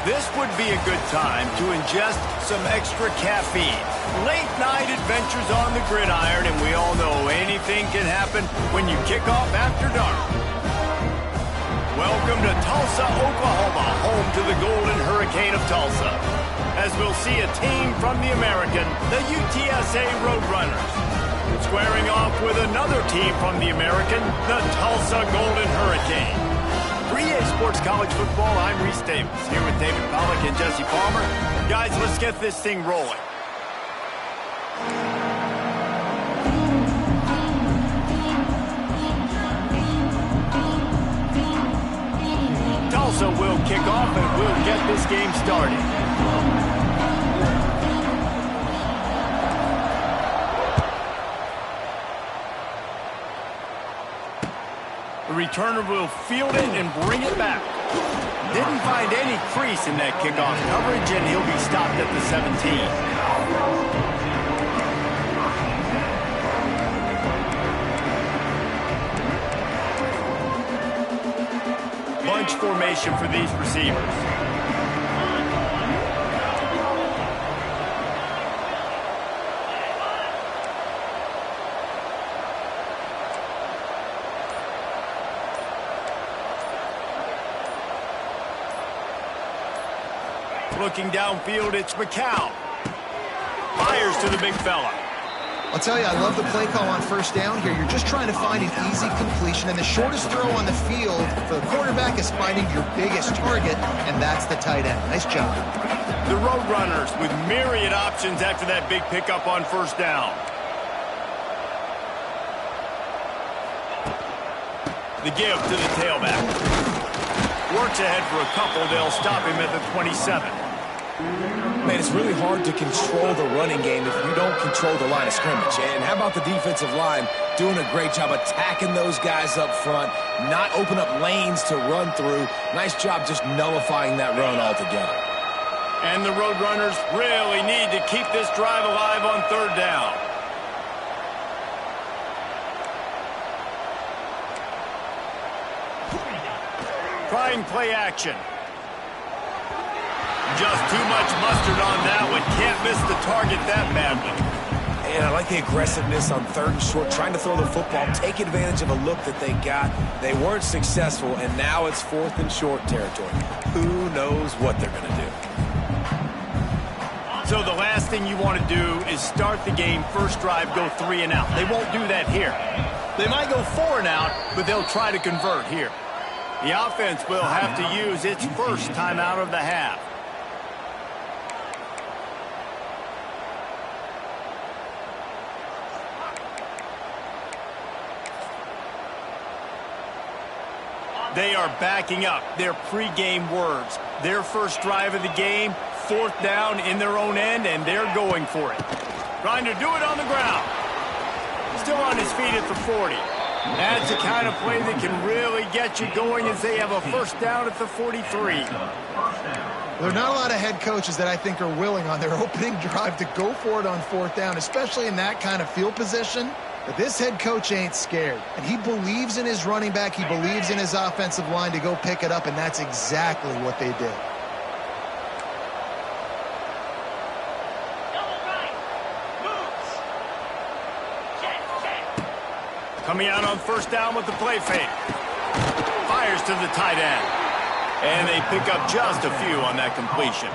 This would be a good time to ingest some extra caffeine. Late night adventures on the gridiron, and we all know anything can happen when you kick off after dark. Welcome to Tulsa, Oklahoma, home to the Golden Hurricane of Tulsa, as we'll see a team from the American, the UTSA Roadrunners, squaring off with another team from the American, the Tulsa Golden Hurricane. 3A Sports College Football, I'm Reese Davis, here with David Pollack and Jesse Palmer. Guys, let's get this thing rolling. Tulsa will kick off and we'll get this game started. The returner will field it and bring it back. Didn't find any crease in that kickoff coverage, and he'll be stopped at the 17. Bunch formation for these receivers. Looking downfield, it's McCown. Fires to the big fella. I'll tell you, I love the play call on first down here. You're just trying to find an easy completion, and the shortest throw on the field for the quarterback is finding your biggest target, and that's the tight end. Nice job. The Roadrunners with myriad options after that big pickup on first down. The give to the tailback. Works ahead for a couple. They'll stop him at the 27. Man, it's really hard to control the running game if you don't control the line of scrimmage. And how about the defensive line doing a great job attacking those guys up front, not open up lanes to run through. Nice job just nullifying that run altogether. And the Roadrunners really need to keep this drive alive on third down. Trying play action. Just too much mustard on that one. Can't miss the target that badly. And I like the aggressiveness on third and short, trying to throw the football, take advantage of a look that they got. They weren't successful, and now it's fourth and short territory. Who knows what they're going to do? So the last thing you want to do is start the game, first drive, go 3 and out. They won't do that here. They might go 4 and out, but they'll try to convert here. The offense will have to use its first timeout of the half. They are backing up their pregame words. Their first drive of the game, 4th down in their own end, and they're going for it. Trying to do it on the ground. Still on his feet at the 40. That's the kind of play that can really get you going as they have a first down at the 43. There are not a lot of head coaches that I think are willing on their opening drive to go for it on 4th down, especially in that kind of field position. But this head coach ain't scared, and he believes in his running back. He believes in his offensive line to go pick it up, and that's exactly what they did. Coming out on first down with the play fake. Fires to the tight end. And they pick up just a few on that completion.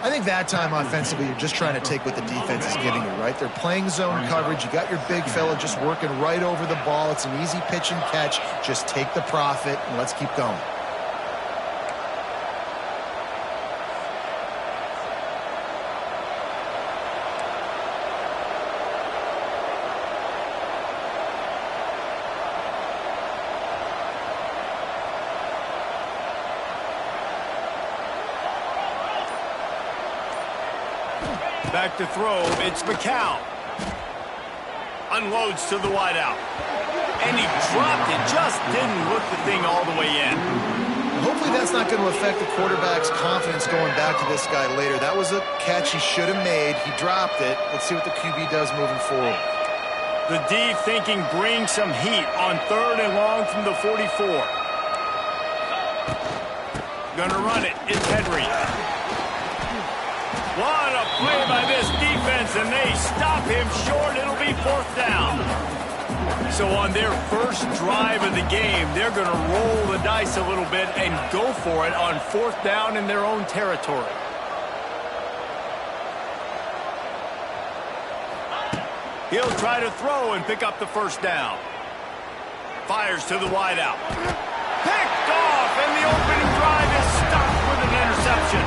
I think that time offensively, you're just trying to take what the defense is giving you, right? They're playing zone coverage. You got your big fella just working right over the ball. It's an easy pitch and catch. Just take the profit and let's keep going. Back to throw, it's McCown. Unloads to the wideout. And he dropped it, just didn't look the thing all the way in. Hopefully that's not going to affect the quarterback's confidence going back to this guy later. That was a catch he should have made. He dropped it. Let's see what the QB does moving forward. The D thinking bring some heat on 3rd and long from the 44. Gonna run it, it's Henry. What a play by this defense, and they stop him short. It'll be 4th down. So on their first drive of the game, they're going to roll the dice a little bit and go for it on 4th down in their own territory. He'll try to throw and pick up the first down. Fires to the wideout. Picked off, and the opening drive is stopped with an interception.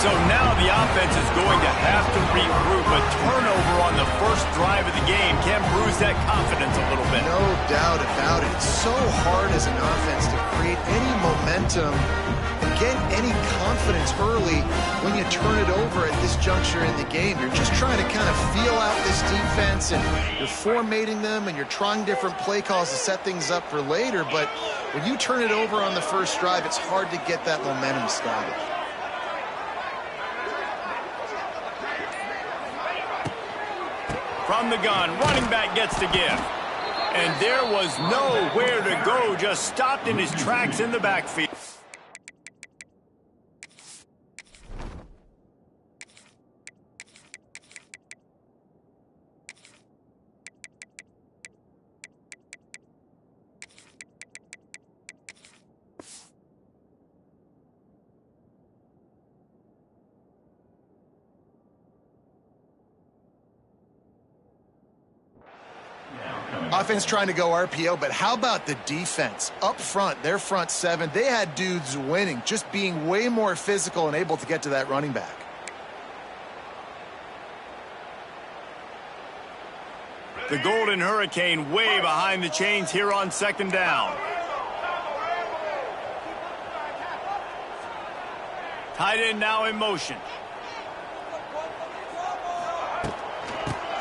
So now the offense is going to have to regroup. A turnover on the first drive of the game can bruise that confidence a little bit. No doubt about it. It's so hard as an offense to create any momentum and get any confidence early when you turn it over at this juncture in the game. You're just trying to kind of feel out this defense, and you're formatting them, and you're trying different play calls to set things up for later. But when you turn it over on the first drive, it's hard to get that momentum started. From the gun, running back gets the give. And there was nowhere to go, just stopped in his tracks in the backfield. Offense trying to go RPO, but how about the defense? Up front, their front 7, they had dudes winning, just being way more physical and able to get to that running back. The Golden Hurricane way behind the chains here on 2nd down. Tight end now in motion.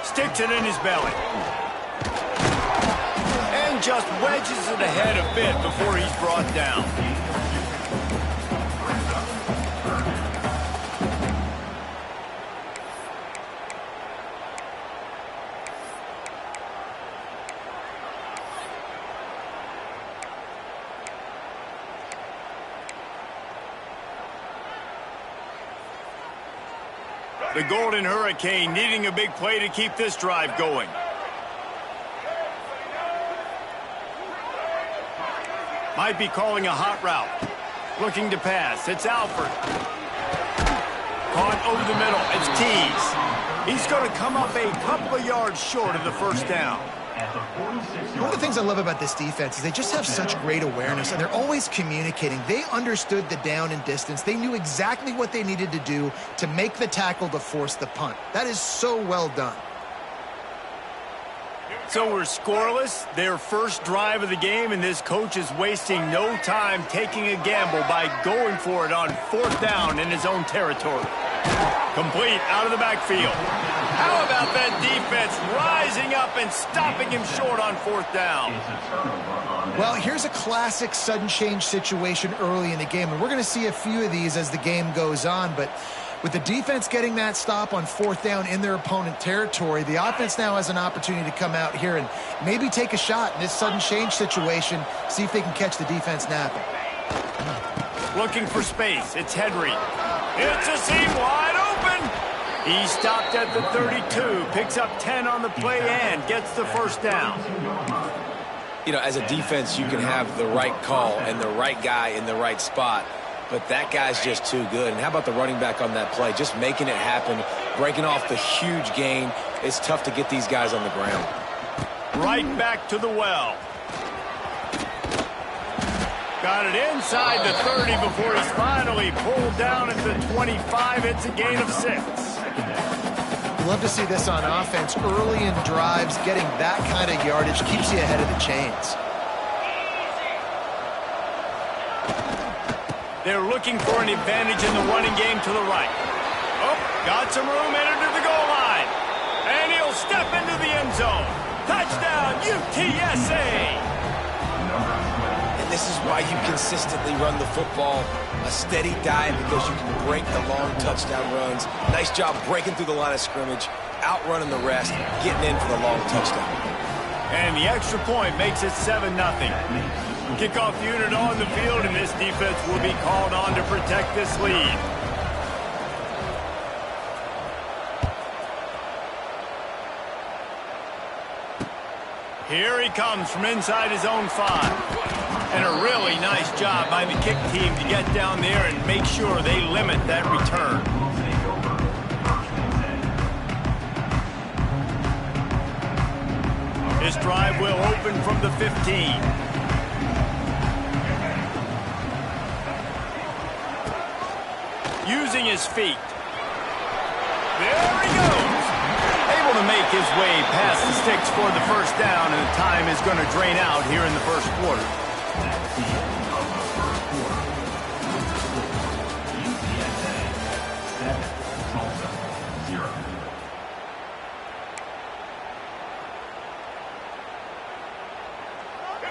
Sticks it in his belly. And just wedges it ahead a bit before he's brought down. The Golden Hurricane needing a big play to keep this drive going. Might be calling a hot route. Looking to pass. It's Alford. Caught over the middle. It's Tees. He's going to come up a couple of yards short of the first down. One of the things I love about this defense is they just have such great awareness, and they're always communicating. They understood the down and distance. They knew exactly what they needed to do to make the tackle to force the punt. That is so well done. So we're scoreless, their first drive of the game, and this coach is wasting no time taking a gamble by going for it on 4th down in his own territory. Complete out of the backfield. How about that defense rising up and stopping him short on 4th down? Well, here's a classic sudden change situation early in the game, and we're going to see a few of these as the game goes on, but with the defense getting that stop on 4th down in their opponent territory, the offense now has an opportunity to come out here and maybe take a shot in this sudden change situation, see if they can catch the defense napping. Looking for space. It's Henry. It's a seam wide open. He stopped at the 32, picks up 10 on the play and gets the first down. You know, as a defense, you can have the right call and the right guy in the right spot, but that guy's just too good. And how about the running back on that play? Just making it happen, breaking off the huge gain. It's tough to get these guys on the ground. Right back to the well. Got it inside the 30 before he's finally pulled down at the 25. It's a gain of 6. Love to see this on offense. Early in drives, getting that kind of yardage keeps you ahead of the chains. They're looking for an advantage in the running game to the right. Oh, got some room, entered to the goal line. And he'll step into the end zone. Touchdown, UTSA! This is why you consistently run the football, a steady diet, because you can break the long touchdown runs. Nice job breaking through the line of scrimmage, outrunning the rest, getting in for the long touchdown. And the extra point makes it 7-0. Kickoff unit on the field, and this defense will be called on to protect this lead. Here he comes from inside his own 5. And a really nice job by the kick team to get down there and make sure they limit that return. This drive will open from the 15. Using his feet. There he goes. Able to make his way past the sticks for the first down, and the time is going to drain out here in the first quarter.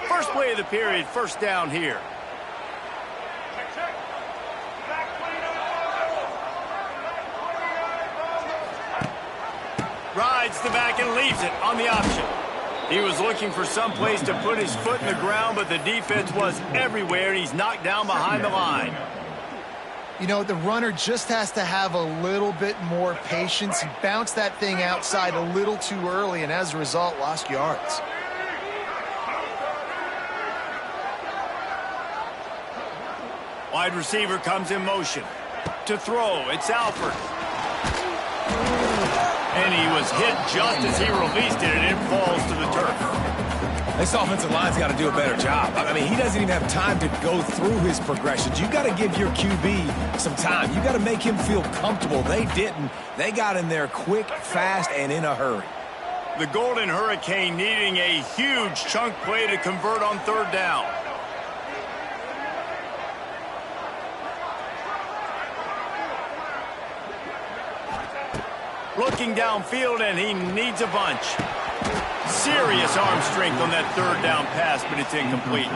First play of the period, first down here. Rides the back and leaves it on the option. He was looking for some place to put his foot in the ground, but the defense was everywhere, and he's knocked down behind the line. You know, the runner just has to have a little bit more patience. He bounced that thing outside a little too early, and as a result, lost yards. Wide receiver comes in motion. To throw, it's Alford. And he was hit just as he released it, and it falls to the turf. This offensive line's got to do a better job. I mean, he doesn't even have time to go through his progressions. You got to give your QB some time. You got to make him feel comfortable. They didn't. They got in there quick, fast, and in a hurry. The Golden Hurricane needing a huge chunk play to convert on third down. Looking downfield, and he needs a bunch. Serious arm strength on that third down pass, but it's incomplete.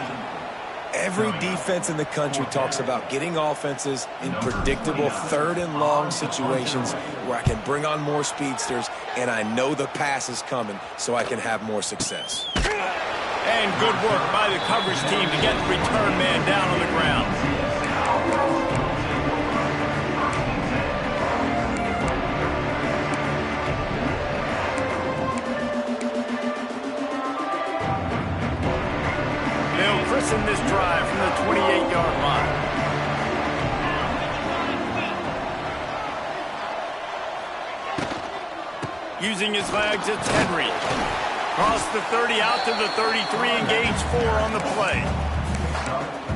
Every defense in the country talks about getting offenses in predictable third and long situations where I can bring on more speedsters, and I know the pass is coming, so I can have more success. And good work by the coverage team to get the return man down on the ground. In this drive from the 28-yard line. Using his legs, it's Henry. Cross the 30 out to the 33 and gains 4 on the play.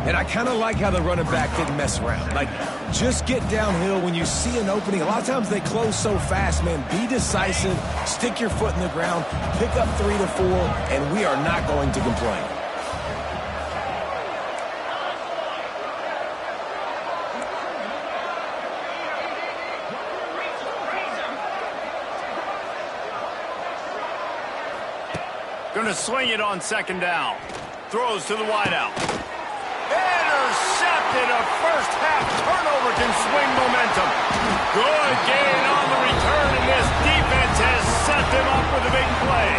And I kind of like how the running back didn't mess around. Like, just get downhill when you see an opening. A lot of times they close so fast, man. Be decisive, stick your foot in the ground, pick up 3 to 4, and we are not going to complain. Going to swing it on second down. Throws to the wideout. Intercepted. A first half turnover can swing momentum. Good gain on the return, and this defense has set them up with a big play.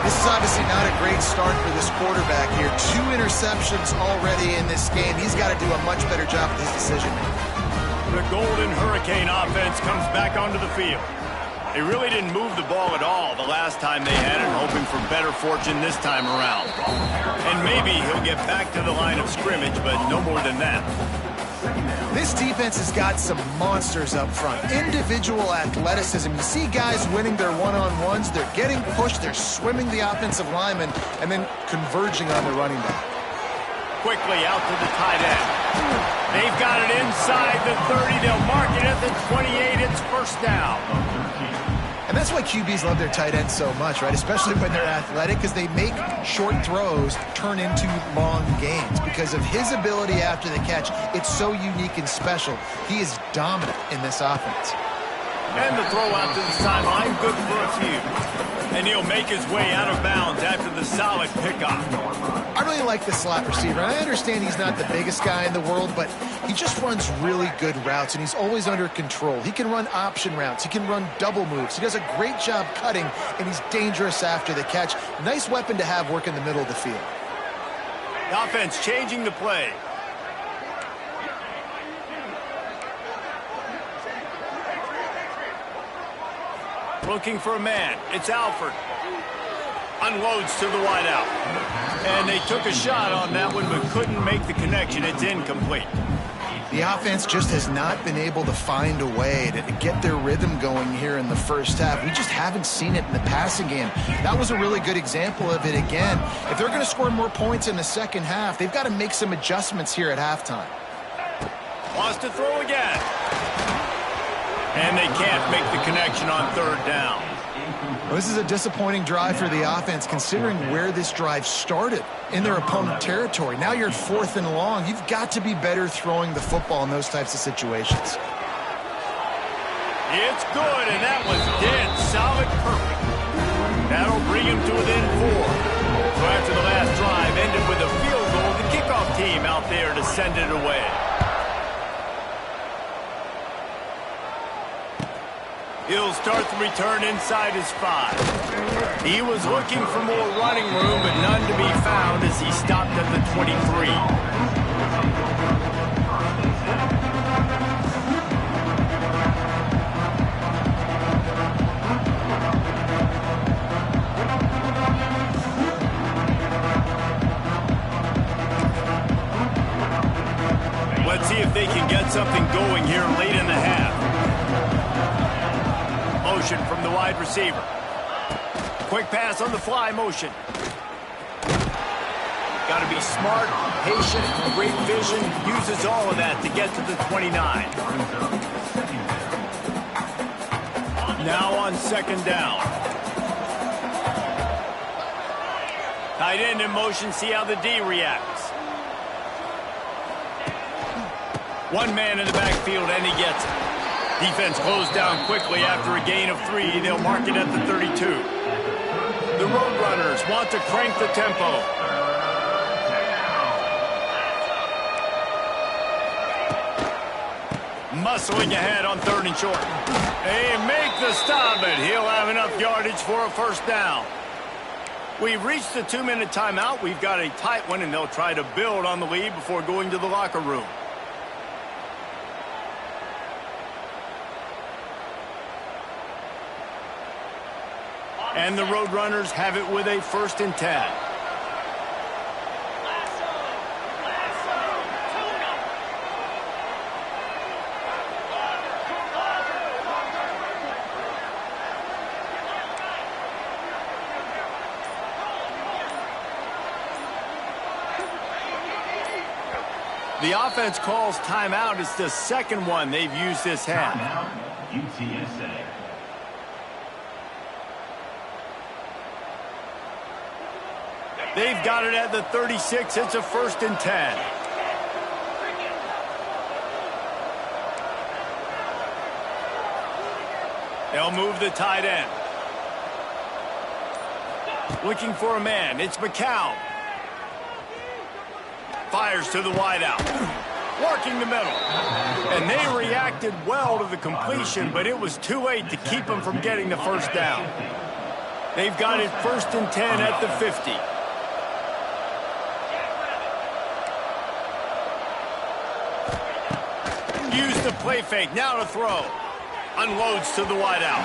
This is obviously not a great start for this quarterback here. 2 interceptions already in this game. He's got to do a much better job with his decision making. The Golden Hurricane offense comes back onto the field. They really didn't move the ball at all the last time they had it, hoping for better fortune this time around. And maybe he'll get back to the line of scrimmage, but no more than that. This defense has got some monsters up front. Individual athleticism. You see guys winning their one-on-ones. They're getting pushed. They're swimming the offensive lineman and then converging on the running back. Quickly out to the tight end. They've got it inside the 30. They'll mark it at the 28. It's first down. And that's why QBs love their tight ends so much, right? Especially when they're athletic, because they make short throws turn into long gains. Because of his ability after the catch, it's so unique and special. He is dominant in this offense. And the throw out to the sideline, good for a few. And he'll make his way out of bounds after the solid pickup. I really like the slot receiver. I understand he's not the biggest guy in the world, but he just runs really good routes, and he's always under control. He can run option routes. He can run double moves. He does a great job cutting, and he's dangerous after the catch. Nice weapon to have work in the middle of the field. The offense changing the play. Looking for a man. It's Alford. Unloads to the wideout. And they took a shot on that one, but couldn't make the connection. It's incomplete. The offense just has not been able to find a way to get their rhythm going here in the first half. We just haven't seen it in the passing game. That was a really good example of it again. If they're going to score more points in the second half, they've got to make some adjustments here at halftime. Wants to throw again. And they can't make the connection on third down. Well, this is a disappointing drive for the offense, considering where this drive started, in their opponent territory. Now you're 4th and long. You've got to be better throwing the football in those types of situations. It's good, and that was dead solid perfect. That'll bring him to within 4. So after the last drive ended with a field goal, the kickoff team out there to send it away. He'll start the return inside his 5. He was looking for more running room, but none to be found as he stopped at the 23. Let's see if they can get something going here late in the half. Motion from the wide receiver. Quick pass on the fly motion. Got to be smart, patient, great vision. Uses all of that to get to the 29. Now on second down. Tight end in motion. See how the D reacts. One man in the backfield, and he gets it. Defense closed down quickly after a gain of 3. They'll mark it at the 32. The Roadrunners want to crank the tempo. Muscling ahead on 3rd and short. They make the stop, but he'll have enough yardage for a first down. We've reached the 2-minute timeout. We've got a tight one, and they'll try to build on the lead before going to the locker room. And the Roadrunners have it with a 1st and 10. The offense calls timeout. It's the second one they've used this half. UTSA. They've got it at the 36. It's a 1st and 10. They'll move the tight end. Looking for a man. It's McCown. Fires to the wideout. Working the middle. And they reacted well to the completion, but it was too late to keep them from getting the first down. They've got it 1st and 10 at the 50. Used the play fake, now to throw. Unloads to the wideout.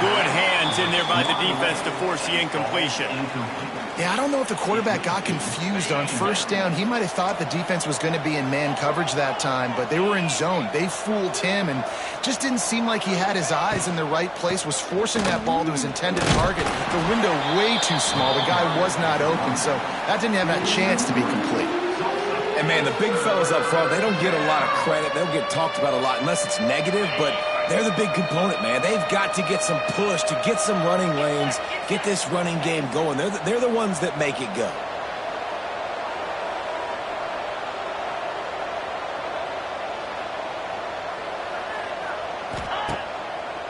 Good hands in there by the defense to force the incompletion. Yeah, I don't know if the quarterback got confused on first down. He might have thought the defense was going to be in man coverage that time, but they were in zone. They fooled him and just didn't seem like he had his eyes in the right place, was forcing that ball to his intended target. The window way too small. The guy was not open, so that didn't have that chance to be complete. And, man, the big fellas up front, they don't get a lot of credit. They don't get talked about a lot unless it's negative, but they're the big component, man. They've got to get some push, to get some running lanes, get this running game going. They're the ones that make it go.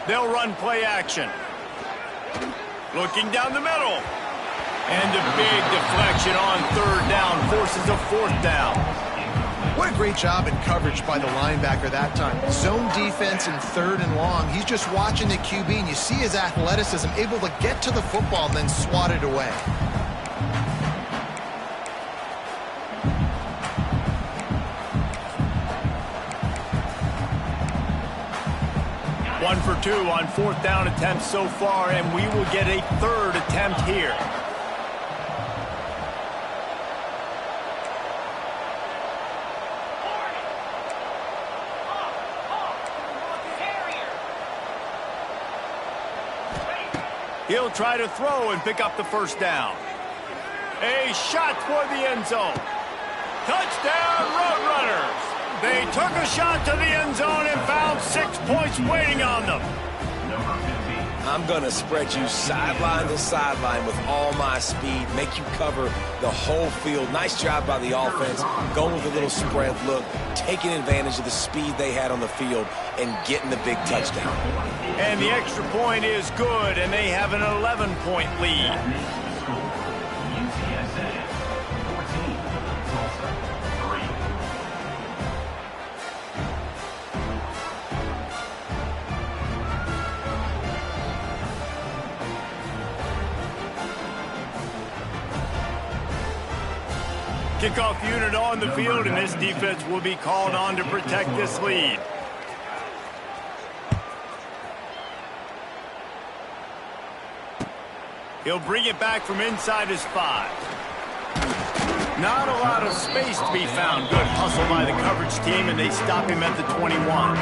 They'll run play action. Looking down the middle. And a big deflection on third down forces a fourth down. What a great job in coverage by the linebacker that time. Zone defense in third and long. He's just watching the QB, and you see his athleticism, able to get to the football and then swat it away. One for 2 on fourth down attempts so far, and we will get a third attempt here. He'll try to throw and pick up the first down. A shot toward the end zone. Touchdown, Roadrunners! They took a shot to the end zone and found 6 points waiting on them. I'm going to spread you sideline to sideline with all my speed, make you cover the whole field. Nice job by the offense, going with a little spread look, taking advantage of the speed they had on the field and getting the big touchdown. And the extra point is good, and they have an 11-point lead. Kickoff unit on the field, and this defense will be called on to protect this lead. He'll bring it back from inside his 5. Not a lot of space to be found. Good hustle by the coverage team, and they stop him at the 21.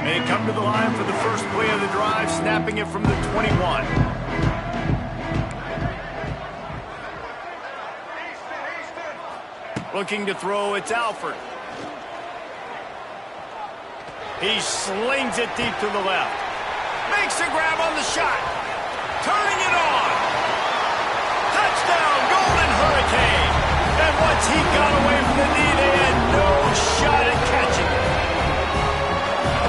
They come to the line for the first play of the drive, snapping it from the 21. Looking to throw, it's Alford. He slings it deep to the left. Makes a grab on the shot. Turning it on. Touchdown, Golden Hurricane. And once he got away from the knee, they had no shot at catching it.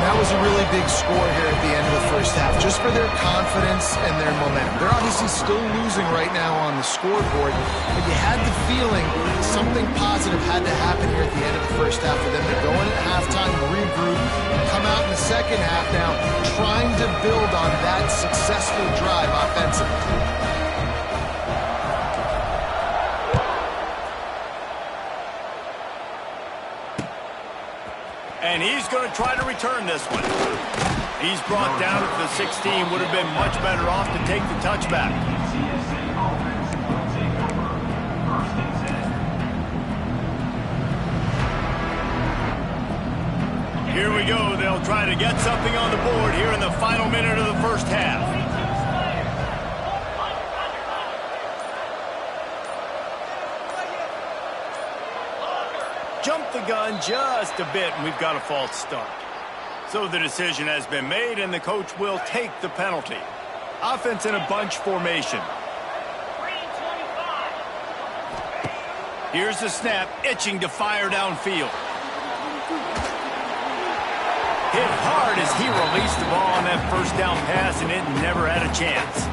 That was a really big score here at the end of the first half, just for their confidence and their momentum. They're obviously still losing right now on the scoreboard, but you had the feeling something positive had to happen here at the end of the first half for them to go in at halftime, regroup, and come out in the second half now trying to build on that successful drive offensively. And he's going to try to return this one. He's brought down at the 16. Would have been much better off to take the touchback. Here we go. They'll try to get something on the board here in the final minute of the first half. Jumped the gun just a bit, and we've got a false start. So the decision has been made, and the coach will take the penalty. Offense in a bunch formation. Here's the snap, itching to fire downfield. Hit hard as he released the ball on that first down pass, and it never had a chance.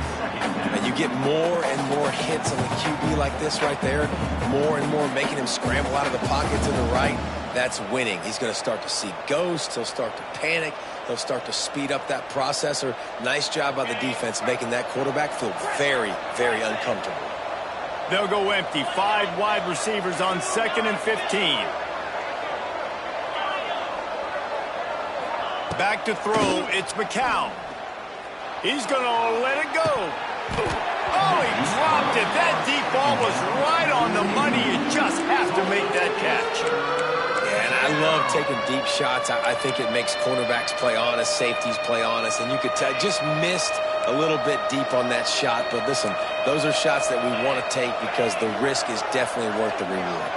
And you get more and more hits on the QB like this right there. More and more making him scramble out of the pocket to the right. that's winning. He's going to start to see ghosts. He'll start to panic. He'll start to speed up that processor. Nice job by the defense making that quarterback feel very, very uncomfortable. They'll go empty. 5 wide receivers on 2nd and 15. Back to throw. It's McCown. He's going to let it go. Oh, he dropped it. That deep ball was right on the money. You just have to make that catch. Yeah, and I love taking deep shots. I think it makes cornerbacks play honest, safeties play honest, and you could tell just missed a little bit deep on that shot. But listen, those are shots that we want to take because the risk is definitely worth the reward.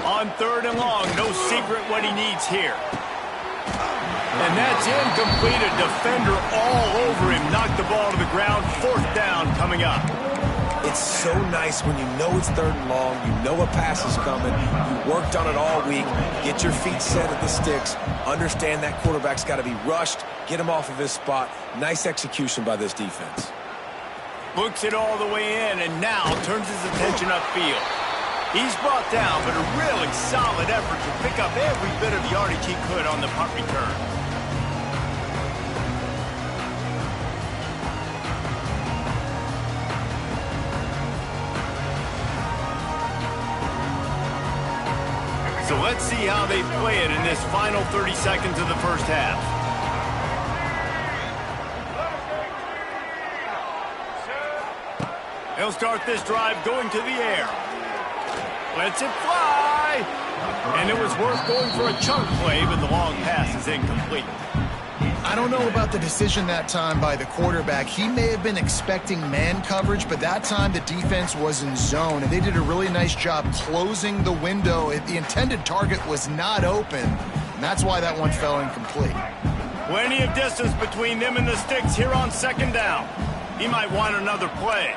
On 3rd and long, no secret what he needs here. And that's incomplete. A defender all over him. Knocked the ball to the ground. 4th down coming up. It's so nice when you know it's 3rd and long. You know a pass is coming. You worked on it all week. Get your feet set at the sticks. Understand that quarterback's got to be rushed. Get him off of his spot. Nice execution by this defense. Books it all the way in and now turns his attention upfield. He's brought down, but a really solid effort to pick up every bit of yardage he could on the punt return. So let's see how they play it in this final 30 seconds of the first half. He'll start this drive going to the air. Lets it fly. And it was worth going for a chunk play, but the long pass is incomplete. I don't know about the decision that time by the quarterback. He may have been expecting man coverage, but that time the defense was in zone, and they did a really nice job closing the window. The intended target was not open, and that's why that one fell incomplete. Plenty of distance between them and the sticks here on 2nd down. He might want another play.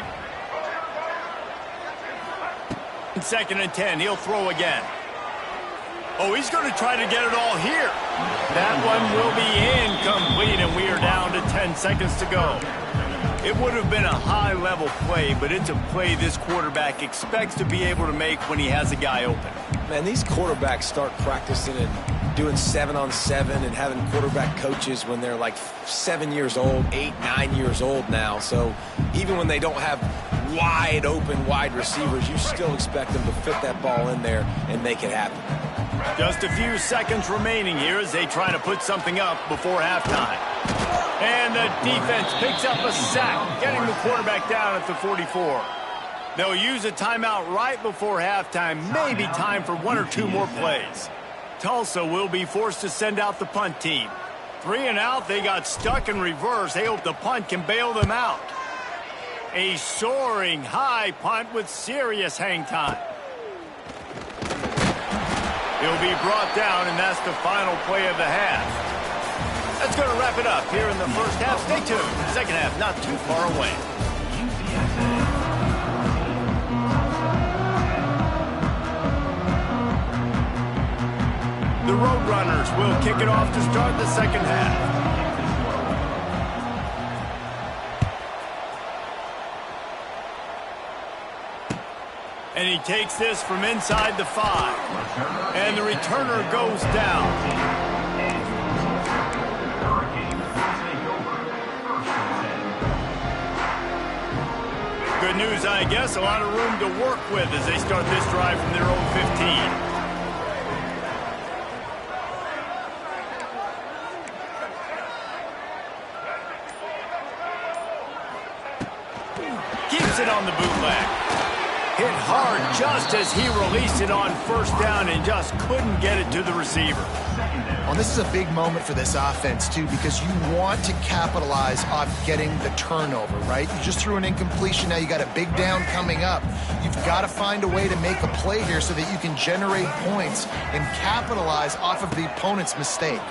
2nd and 10, he'll throw again. Oh, he's going to try to get it all here. That one will be incomplete, and we are down to 10 seconds to go. It would have been a high-level play, but it's a play this quarterback expects to be able to make when he has a guy open. Man, these quarterbacks start practicing and doing 7-on-7 and having quarterback coaches when they're like 7 years old, 8, 9 years old now. So even when they don't have wide open wide receivers, you still expect them to fit that ball in there and make it happen. Just a few seconds remaining here as they try to put something up before halftime. And the defense picks up a sack, getting the quarterback down at the 44. They'll use a timeout right before halftime, maybe time for 1 or 2 more plays. Tulsa will be forced to send out the punt team. 3 and out, they got stuck in reverse. They hope the punt can bail them out. A soaring high punt with serious hang time. He'll be brought down, and that's the final play of the half. That's going to wrap it up here in the first half. Stay tuned. Second half not too far away. The Roadrunners will kick it off to start the second half. And he takes this from inside the 5. And the returner goes down. Good news, I guess. A lot of room to work with as they start this drive from their own 15. Keeps it on the bootleg. Hit hard just as he released it on first down and just couldn't get it to the receiver. Well, this is a big moment for this offense, too, because you want to capitalize off getting the turnover, right? You just threw an incompletion. Now you got a big down coming up. You've got to find a way to make a play here so that you can generate points and capitalize off of the opponent's mistake.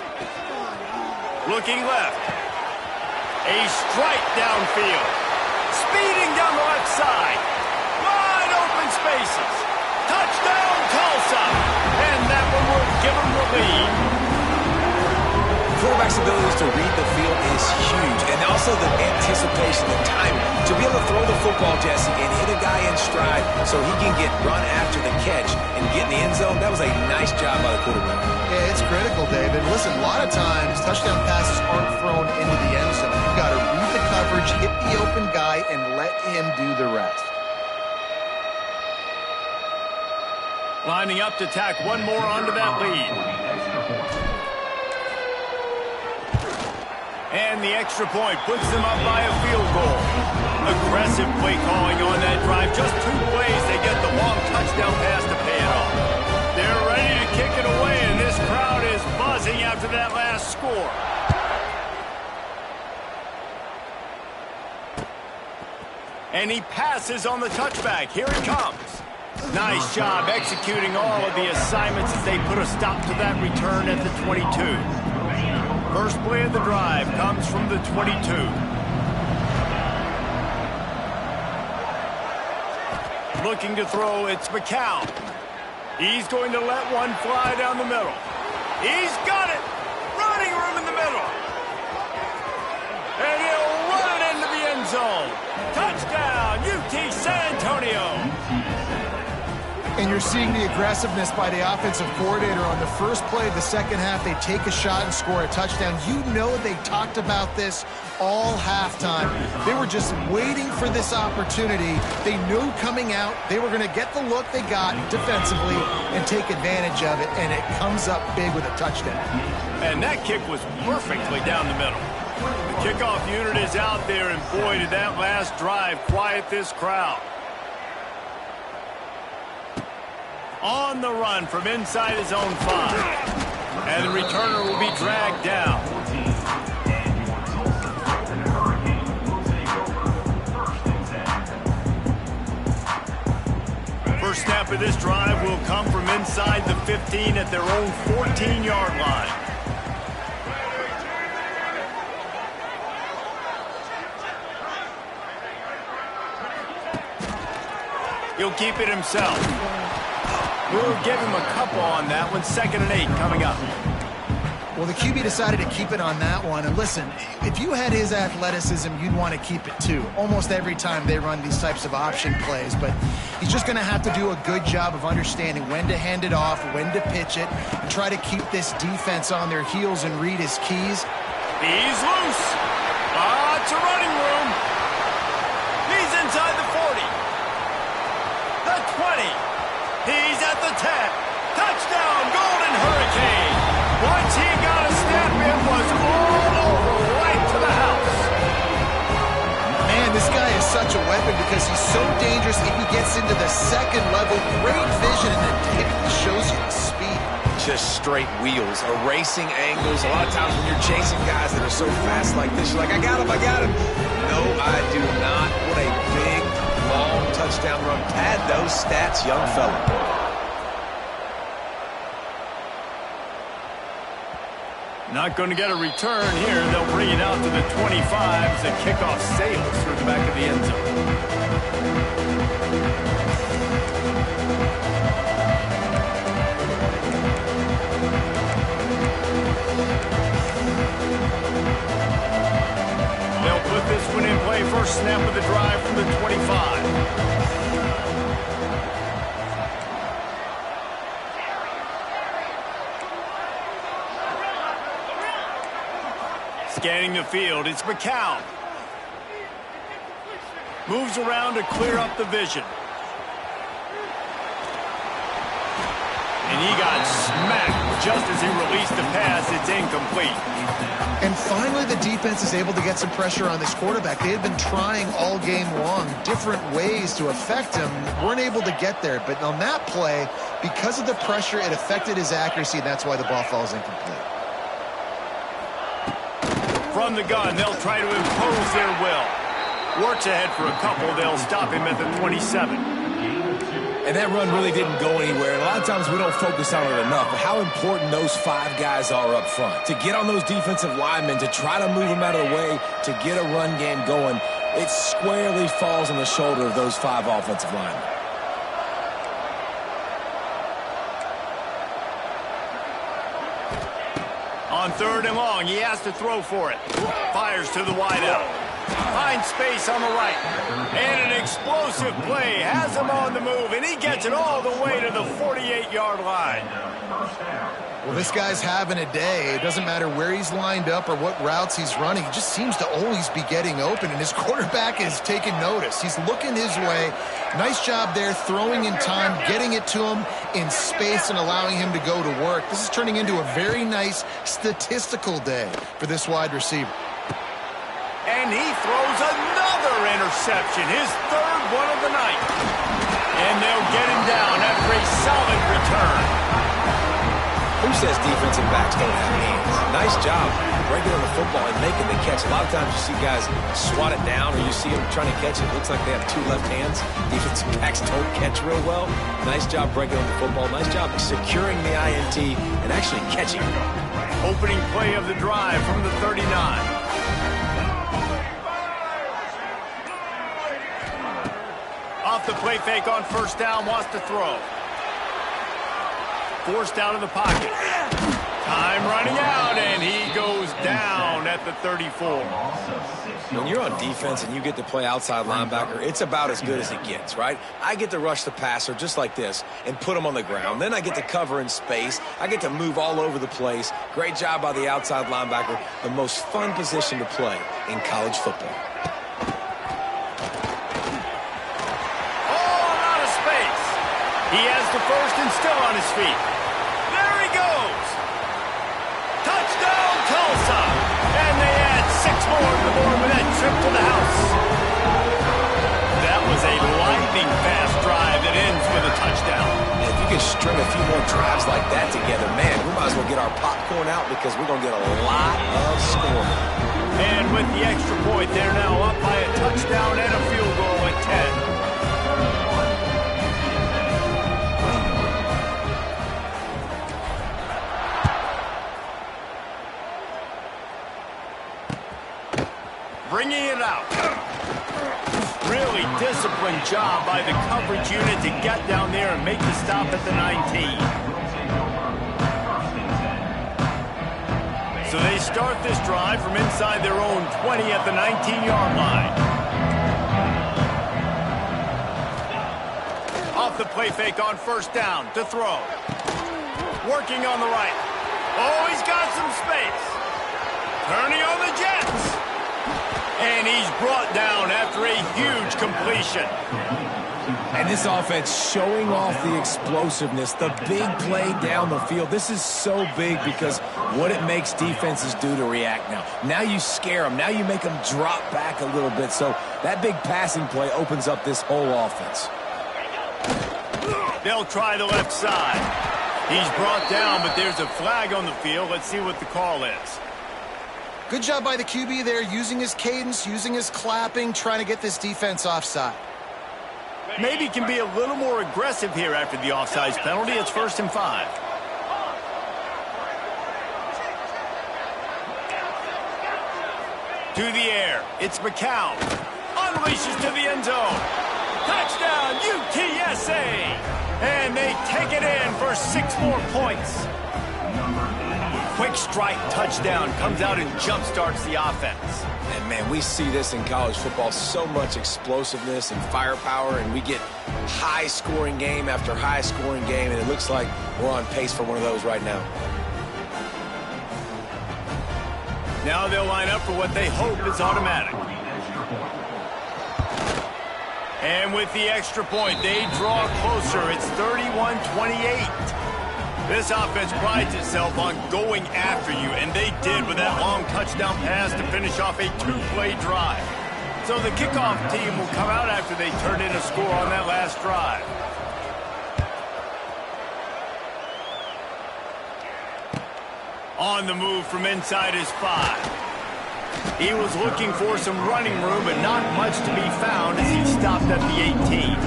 Looking left. A strike downfield. Speeding down the left side. Wide open spaces. Touchdown, Tulsa. And that one will give them the lead. The quarterback's abilities to read the field is huge. And also the anticipation, the timing. To be able to throw the football, Jesse, and hit a guy in stride so he can get run after the catch and get in the end zone, that was a nice job by the quarterback. Yeah, it's critical, David. Listen, a lot of times touchdown passes aren't thrown into the end zone. You've got to read the coverage, hit the open guy, and let him do the rest. Lining up to tack one more onto that lead. And the extra point puts them up by a field goal. Aggressive play calling on that drive. Just 2 plays, they get the long touchdown pass to pay it off. They're ready to kick it away, and this crowd is buzzing after that last score. And he passes on the touchback. Here he comes. Nice job executing all of the assignments as they put a stop to that return at the 22. First play of the drive comes from the 22. Looking to throw, it's McCown. He's going to let one fly down the middle. He's got it! Running room in the middle. And he'll run it into the end zone. Touchdown, UT San Antonio. And you're seeing the aggressiveness by the offensive coordinator on the first play of the second half. They take a shot and score a touchdown. You know they talked about this all halftime. They were just waiting for this opportunity. They knew coming out they were going to get the look they got defensively and take advantage of it, and it comes up big with a touchdown. And that kick was perfectly down the middle. The kickoff unit is out there, and boy, did that last drive quiet this crowd. On the run from inside his own 5. And the returner will be dragged down. First snap of this drive will come from inside the 15 at their own 14-yard line. He'll keep it himself. We'll give him a couple on that one. 2nd and 8 coming up. Well, the QB decided to keep it on that one. And listen, if you had his athleticism, you'd want to keep it too. Almost every time they run these types of option plays. But he's just going to have to do a good job of understanding when to hand it off, when to pitch it, and try to keep this defense on their heels and read his keys. He's loose. It's a running room. He's inside the 40. The 20. He's at the 10. Touchdown, Golden Hurricane. Once he got a snap, it was all over, right to the house. Man, this guy is such a weapon because he's so dangerous if he gets into the second level. Great vision, and then it shows you the speed. Just straight wheels, erasing angles. A lot of times when you're chasing guys that are so fast like this, you're like, I got him. No, I do not. What a big, long touchdown run. Pad those stats, young fella. Not going to get a return here. They'll bring it out to the 25 as the kickoff sails through the back of the end zone. They'll put this one in play. First snap of the drive from the 25. Scanning the field, it's McCown. Moves around to clear up the vision. And he got smacked just as he released the pass. It's incomplete. And finally, the defense is able to get some pressure on this quarterback. They had been trying all game long different ways to affect him. Weren't able to get there. But on that play, because of the pressure, it affected his accuracy. And that's why the ball falls incomplete. From the gun, they'll try to impose their will. Works ahead for a couple. They'll stop him at the 27. And that run really didn't go anywhere. And a lot of times we don't focus on it enough, but how important those 5 guys are up front. To get on those defensive linemen, to try to move them out of the way, to get a run game going, it squarely falls on the shoulder of those 5 offensive linemen. On 3rd and long, he has to throw for it. Fires to the wideout. Finds space on the right. And an explosive play has him on the move, and he gets it all the way to the 48-yard line. Well, this guy's having a day. It doesn't matter where he's lined up or what routes he's running. He just seems to always be getting open, and his quarterback is taking notice. He's looking his way. Nice job there, throwing in time, getting it to him in space and allowing him to go to work. This is turning into a very nice statistical day for this wide receiver. And he throws another interception, his third one of the night. And they'll get him down after a solid return. Who says defensive backs don't have hands? Nice job breaking on the football and making the catch. A lot of times you see guys swat it down or you see them trying to catch it. It looks like they have two left hands. Defensive backs don't catch real well. Nice job breaking on the football. Nice job securing the INT and actually catching it. Opening play of the drive from the 39. Off the play fake on first down, wants to throw. Forced out of the pocket. Time running out, and he goes down at the 34. When you're on defense and you get to play outside linebacker, it's about as good as it gets, right? I get to rush the passer just like this and put him on the ground. Then I get to cover in space. I get to move all over the place. Great job by the outside linebacker. The most fun position to play in college football. He has the first and still on his feet. There he goes. Touchdown, Tulsa. And they add 6 more to the board with that trip to the house. That was a lightning fast drive that ends with a touchdown. And if you can string a few more drives like that together, man, we might as well get our popcorn out because we're going to get a lot of scoring. And with the extra point, they're now up by a touchdown and a field goal at 10. Bringing it out. Really disciplined job by the coverage unit to get down there and make the stop at the 19. So they start this drive from inside their own 20 at the 19-yard line. Off the play fake on first down to throw. Working on the right. Oh, he's got some space. Turning on the Jets. And he's brought down after a huge completion. And this offense showing off the explosiveness, the big play down the field. This is so big because what it makes defenses do to react now. Now you scare them. Now you make them drop back a little bit. So that big passing play opens up this whole offense. They'll try the left side. He's brought down, but there's a flag on the field. Let's see what the call is. Good job by the QB there, using his cadence, using his clapping, trying to get this defense offside. Maybe can be a little more aggressive here after the offsides penalty. It's 1st and 5. To the air. It's McCown. Unleashes to the end zone. Touchdown, UTSA! And they take it in for 6 more points. Quick strike touchdown comes out and jump-starts the offense. And, man, we see this in college football, so much explosiveness and firepower, and we get high-scoring game after high-scoring game, and it looks like we're on pace for one of those right now. Now they'll line up for what they hope is automatic. And with the extra point, they draw closer. It's 31-28. This offense prides itself on going after you, and they did with that long touchdown pass to finish off a 2-play drive. So the kickoff team will come out after they turn in a score on that last drive. On the move from inside his 5. He was looking for some running room, but not much to be found as he stopped at the 18.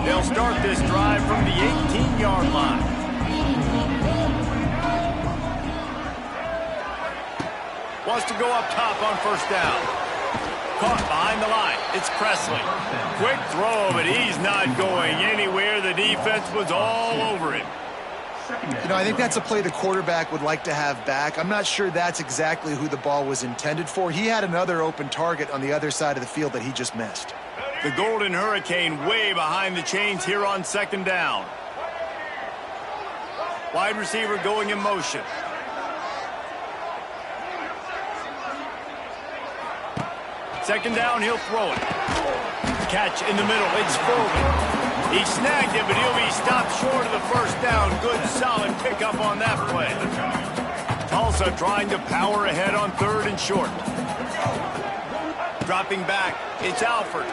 They'll start this drive from the 18-yard line. Wants to go up top on first down. caught behind the line. It's Presley. Quick throw, but he's not going anywhere. The defense was all over him. You know, I think that's a play the quarterback would like to have back. I'm not sure that's exactly who the ball was intended for. He had another open target on the other side of the field that he just missed. The Golden Hurricane way behind the chains here on second down. Wide receiver going in motion. Second down, he'll throw it. Catch in the middle, it's Fulton. He snagged it, but he'll be stopped short of the first down. Good, solid pickup on that play. Tulsa trying to power ahead on 3rd and short. Dropping back, it's Alford.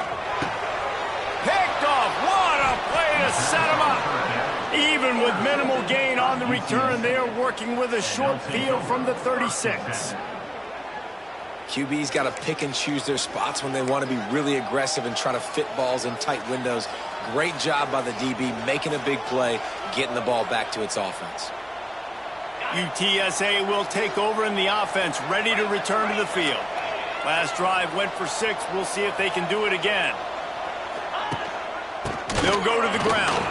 Picked off, what a play to set him up. Even with minimal gain on the return, they're working with a short field from the 36. QB's got to pick and choose their spots when they want to be really aggressive and try to fit balls in tight windows. Great job by the DB making a big play, getting the ball back to its offense. UTSA will take over in the offense, ready to return to the field. Last drive went for 6. We'll see if they can do it again. They'll go to the ground.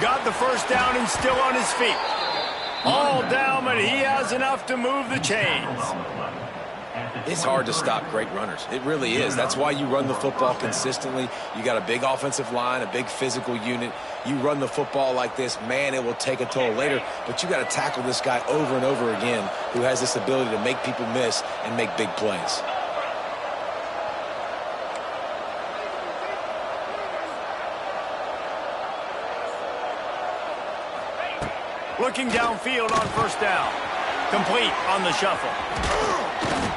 Got the first down and still on his feet. All down, but he has enough to move the chains. It's hard to stop great runners. It really is. That's why you run the football consistently. You got a big offensive line, a big physical unit. You run the football like this, man, it will take a toll later. But you got to tackle this guy over and over again who has this ability to make people miss and make big plays. Looking downfield on first down. Complete on the shuffle.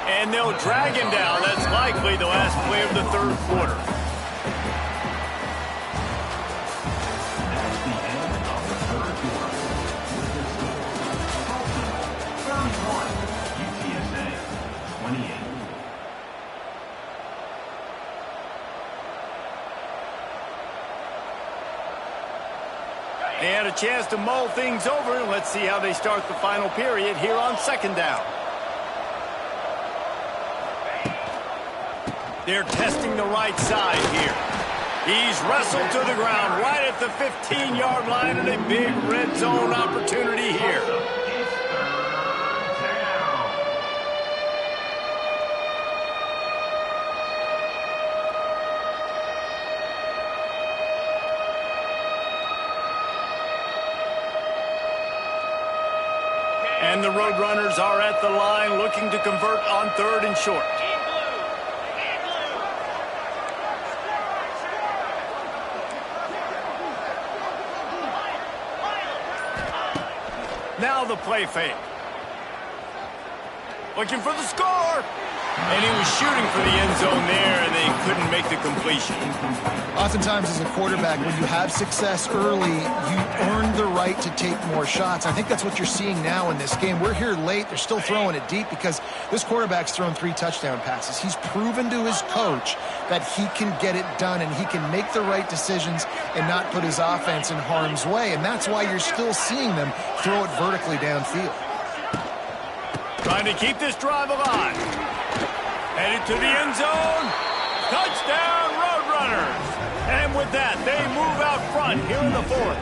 And they'll drag him down. That's likely the last play of the 3rd quarter. They had a chance to mull things over. Let's see how they start the final period here on second down. They're testing the right side here. He's wrestled to the ground right at the 15-yard line, and a big red zone opportunity here. And the Roadrunners are at the line looking to convert on 3rd and short. Now the play fake. Looking for the score. And he was shooting for the end zone there, and they couldn't make the completion. Oftentimes as a quarterback, when you have success early, you earn the right to take more shots. I think that's what you're seeing now in this game. We're here late. They're still throwing it deep because this quarterback's thrown 3 touchdown passes. He's proven to his coach that he can get it done and he can make the right decisions and not put his offense in harm's way. And that's why you're still seeing them throw it vertically downfield. Trying to keep this drive alive. Headed to the end zone. Touchdown, Roadrunners. And with that, they move out front here in the 4th.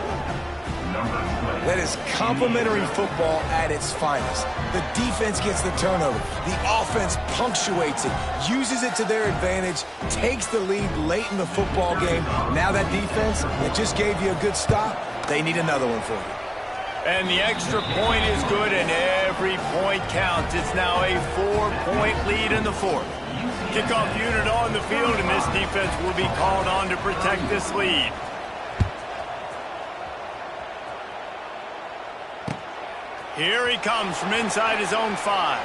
That is complimentary football at its finest. The defense gets the turnover. The offense punctuates it, uses it to their advantage, takes the lead late in the football game. Now that defense that just gave you a good stop, they need another one for you. And the extra point is good, and every point counts. It's now a 4-point lead in the 4th. Kickoff unit on the field, and this defense will be called on to protect this lead. Here he comes from inside his own 5.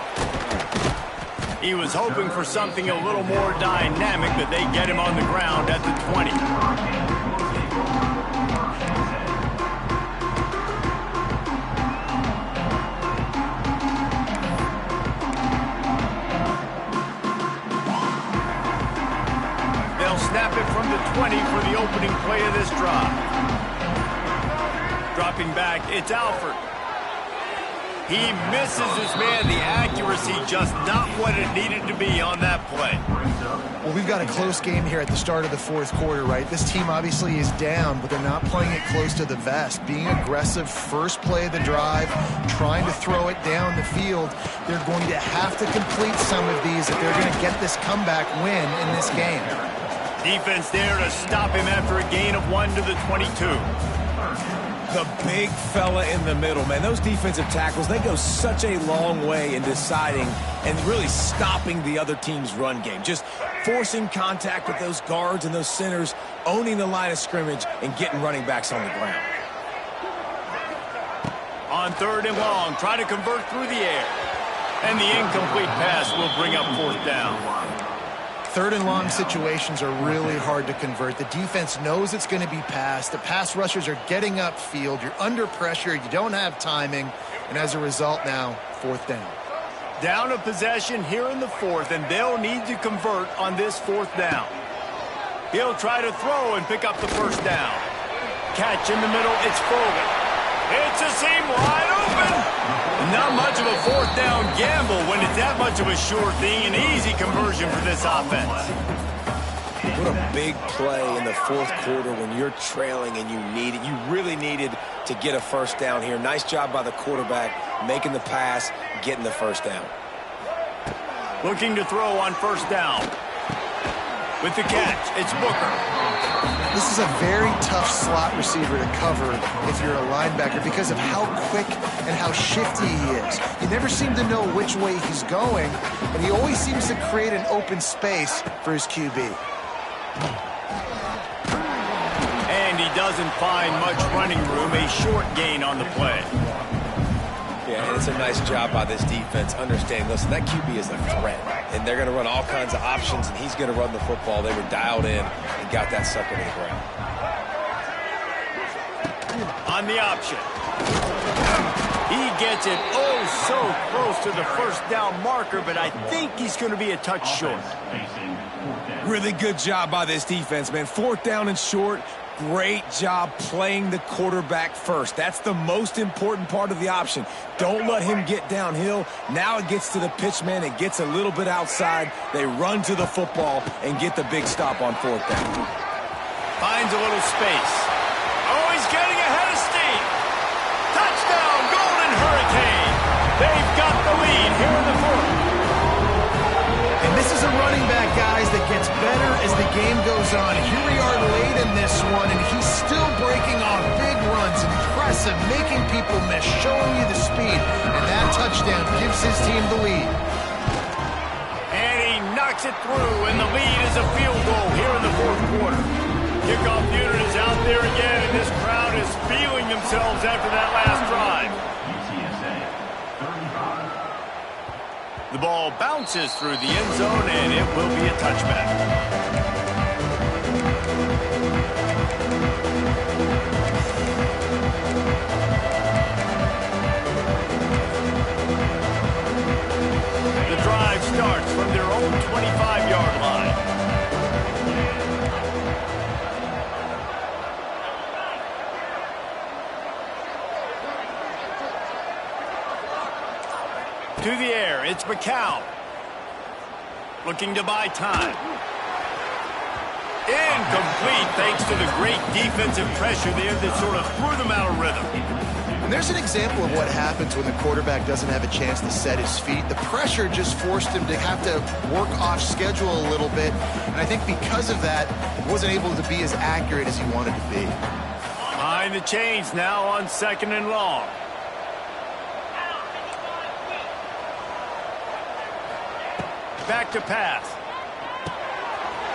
He was hoping for something a little more dynamic, but they get him on the ground at the 20. Snap it from the 20 for the opening play of this drive. Dropping back, it's Alford. He misses his man. The accuracy just not what it needed to be on that play. Well, we've got a close game here at the start of the fourth quarter, right? This team obviously is down, but they're not playing it close to the vest. Being aggressive, first play of the drive, trying to throw it down the field. They're going to have to complete some of these if they're going to get this comeback win in this game. Defense there to stop him after a gain of 1 to the 22. The big fella in the middle, man. Those defensive tackles, they go such a long way in deciding and really stopping the other team's run game. Just forcing contact with those guards and those centers, owning the line of scrimmage, and getting running backs on the ground. On 3rd and long, try to convert through the air. And the incomplete pass will bring up 4th down. 3rd and long situations are really hard to convert. The defense knows it's going to be passed. The pass rushers are getting upfield. You're under pressure. You don't have timing. And as a result now, 4th down. Down a possession here in the 4th, and they'll need to convert on this 4th down. He'll try to throw and pick up the 1st down. Catch in the middle, it's Fogan. It's a seam wide open. Not much of a 4th down gamble when it's that much of a sure thing. An easy conversion for this offense. What a big play in the 4th quarter when you're trailing and you really needed to get a 1st down here. Nice job by the quarterback making the pass, getting the 1st down. Looking to throw on 1st down. With the catch, it's Booker. This is a very tough slot receiver to cover if you're a linebacker because of how quick and how shifty he is. You never seem to know which way he's going, and he always seems to create an open space for his QB. And he doesn't find much running room, a short gain on the play. Yeah, and it's a nice job by this defense understanding, listen, that QB is a threat, and they're going to run all kinds of options, and he's going to run the football. They were dialed in and got that sucker to the ground. On the option. He gets it so close to the 1st down marker, but I think he's going to be a touch short. Really good job by this defense, man. 4th down and short. Great job playing the quarterback first. That's the most important part of the option. Don't let him get downhill. Now it gets to the pitch man. It gets a little bit outside. They run to the football and get the big stop on 4th down. Finds a little space. Oh, he's getting ahead of steam. Touchdown, Golden Hurricane. They've got the lead here in the 4th. And this is a running back, guys, that gets better as the game goes on. Here we are late in this one, and he's still breaking off big runs. Impressive, making people miss, showing you the speed. And that touchdown gives his team the lead. And he knocks it through, and the lead is a field goal here in the 4th quarter. Kickoff unit is out there again, and this crowd is feeling themselves after that last drive. The ball bounces through the end zone, and it will be a touchback. The drive starts from their own 25-yard line. To the air, it's McCown. Looking to buy time. Incomplete thanks to the great defensive pressure there that sort of threw them out of rhythm. And there's an example of what happens when the quarterback doesn't have a chance to set his feet. The pressure just forced him to have to work off schedule a little bit. And I think because of that, he wasn't able to be as accurate as he wanted to be. Behind the chains now on 2nd and long. Back to pass.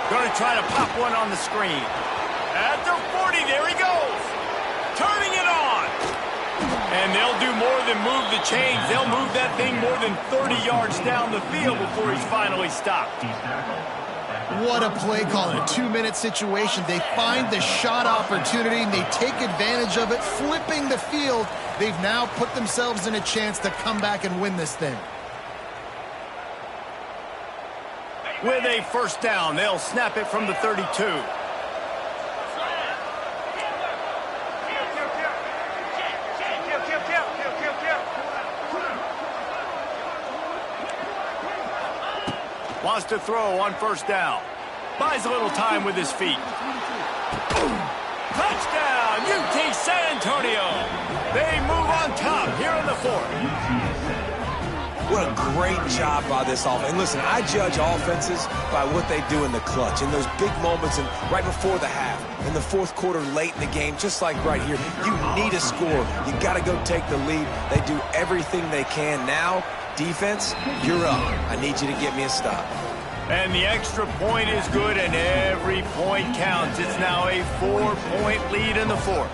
Going to try to pop one on the screen. At the 40, there he goes. Turning it on. And they'll do more than move the chains. They'll move that thing more than 30 yards down the field before he's finally stopped. What a play call in a 2-minute situation. They find the shot opportunity, and they take advantage of it, flipping the field. They've now put themselves in a chance to come back and win this thing. With a 1st down, they'll snap it from the 32. Wants to throw on first down. Buys a little time with his feet. Touchdown, UT San Antonio. They move on top here in the fourth. What a great job by this offense. And listen, I judge offenses by what they do in the clutch, in those big moments and right before the half, in the fourth quarter, late in the game, just like right here. You need a score. You got to go take the lead. They do everything they can. Now, defense, you're up. I need you to get me a stop. And the extra point is good, and every point counts. It's now a 4-point lead in the fourth.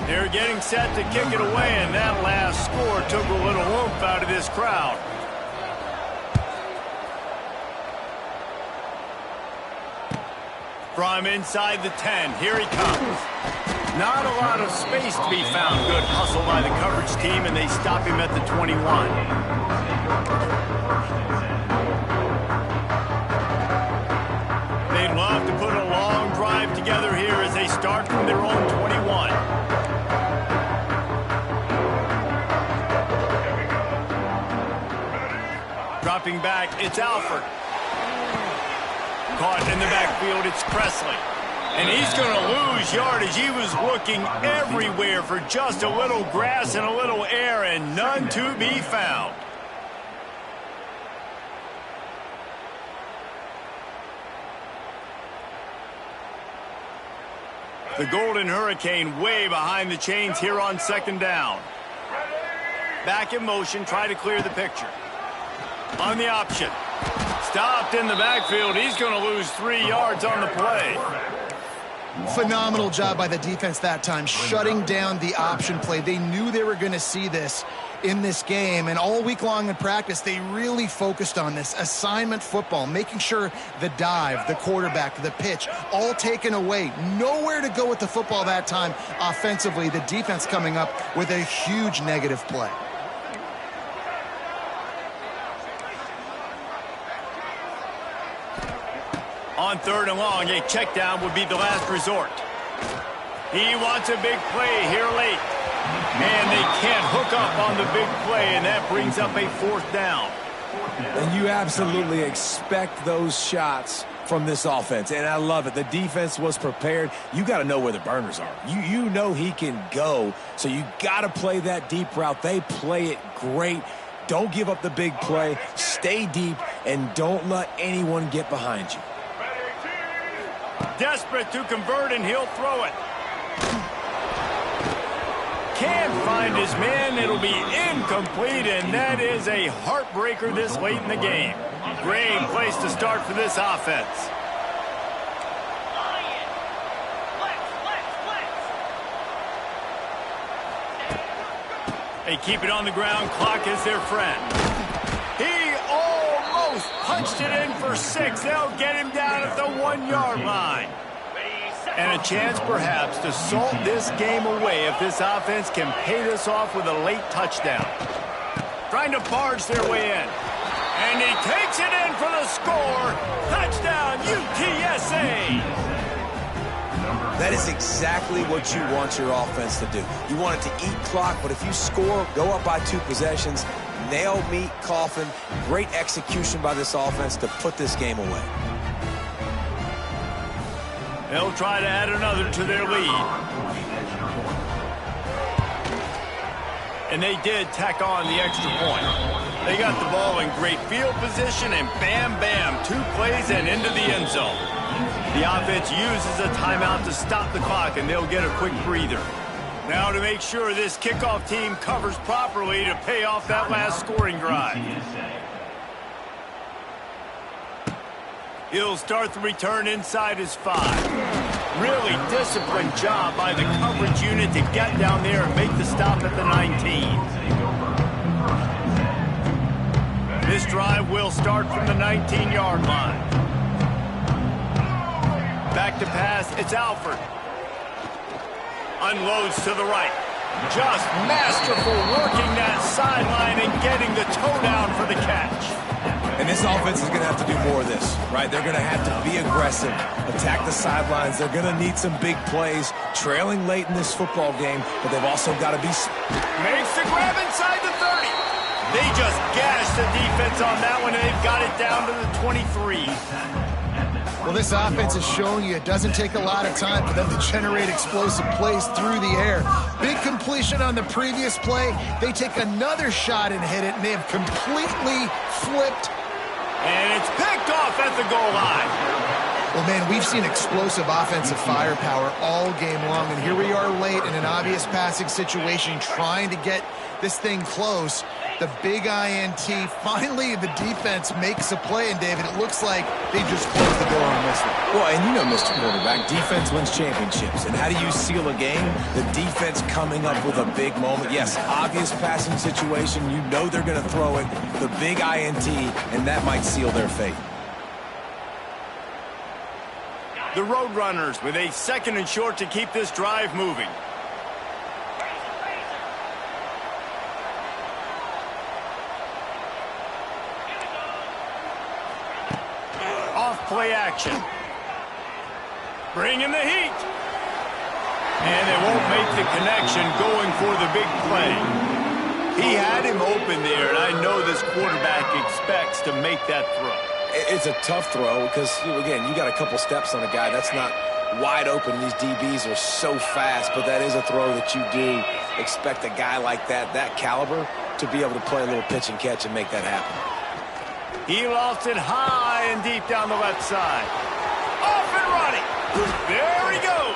They're getting set to kick it away, and that last score took a little oomph out of this crowd. From inside the 10, here he comes. Not a lot of space to be found. Good hustle by the coverage team, and they stop him at the 21. They'd love to put a long drive together here as they start from their own 21. Dropping back, it's Alford. Caught in the backfield, it's Presley. And he's going to lose yardage. He was looking everywhere for just a little grass and a little air, and none to be found. The Golden Hurricane way behind the chains here on second down. Back in motion, try to clear the picture. On the option. Stopped in the backfield. He's going to lose 3 yards on the play. Phenomenal job by the defense that time, shutting down the option play. They knew they were going to see this in this game, and all week long in practice, they really focused on this assignment football, making sure the dive, the quarterback, the pitch, all taken away. Nowhere to go with the football that time offensively. The defense coming up with a huge negative play. On third and long, a check down would be the last resort. He wants a big play here late. And they can't hook up on the big play, and that brings up a fourth down. And you absolutely expect those shots from this offense, and I love it. The defense was prepared. You got to know where the burners are. You know he can go, so you got to play that deep route. They play it great. Don't give up the big play. Stay deep, and don't let anyone get behind you. Desperate to convert, and he'll throw it. Can't find his man. It'll be incomplete, and that is a heartbreaker this late in the game. Great place to start for this offense. They keep it on the ground. Clock is their friend. He almost punched it in for 6. They'll get him down at the 1-yard line. And a chance, perhaps, to salt this game away if this offense can pay this off with a late touchdown. Trying to barge their way in. And he takes it in for the score. Touchdown, UTSA! That is exactly what you want your offense to do. You want it to eat clock, but if you score, go up by 2 possessions, nail, meet, coffin. Great execution by this offense to put this game away. They'll try to add another to their lead. And they did tack on the extra point. They got the ball in great field position, and bam, bam, 2 plays and into the end zone. The offense uses a timeout to stop the clock, and they'll get a quick breather. Now to make sure this kickoff team covers properly to pay off that last scoring drive. He'll start the return inside his 5. Really disciplined job by the coverage unit to get down there and make the stop at the 19. This drive will start from the 19-yard line. Back to pass, it's Alford. Unloads to the right. Just masterful working that sideline and getting the toe down for the catch. And this offense is going to have to do more of this, right? They're going to have to be aggressive, attack the sidelines. They're going to need some big plays, trailing late in this football game, but they've also got to be... Makes the grab inside the 30. They just gashed the defense on that one, and they've got it down to the 23. Well, this offense is showing you it doesn't take a lot of time for them to generate explosive plays through the air. Big completion on the previous play. They take another shot and hit it, and they have completely flipped. And it's picked off at the goal line. Well, man, we've seen explosive offensive firepower all game long, and here we are late in an obvious passing situation trying to get this thing close. The big INT, finally the defense makes a play, and David, it looks like they just closed the door on this one. Well, and you know, Mr. Quarterback, defense wins championships. And how do you seal a game? The defense coming up with a big moment. Yes, obvious passing situation. You know they're going to throw it. The big INT, and that might seal their fate. The Roadrunners with a 2nd and short to keep this drive moving. Off-play action. Bring in the heat. And they won't make the connection going for the big play. He had him open there, and I know this quarterback expects to make that throw. It's a tough throw because, again, you got a couple steps on a guy. That's not wide open. These DBs are so fast, but that is a throw that you do expect a guy like that caliber, to be able to play a little pitch and catch and make that happen. He lost it high and deep down the left side. Off and running. There he goes.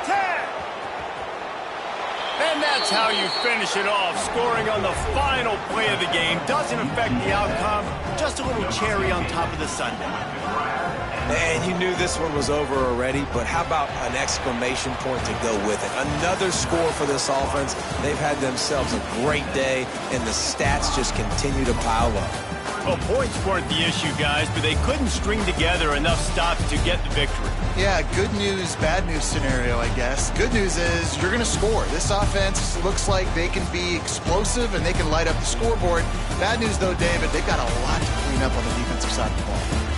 10. And that's how you finish it off. Scoring on the final play of the game doesn't affect the outcome. Just a little cherry on top of the sundae. And you knew this one was over already, but how about an exclamation point to go with it? Another score for this offense. They've had themselves a great day, and the stats just continue to pile up. Well, points weren't the issue, guys, but they couldn't string together enough stops to get the victory. Yeah, good news, bad news scenario, I guess. Good news is you're going to score. This offense looks like they can be explosive and they can light up the scoreboard. Bad news, though, David, they've got a lot to clean up on the defensive side of the ball.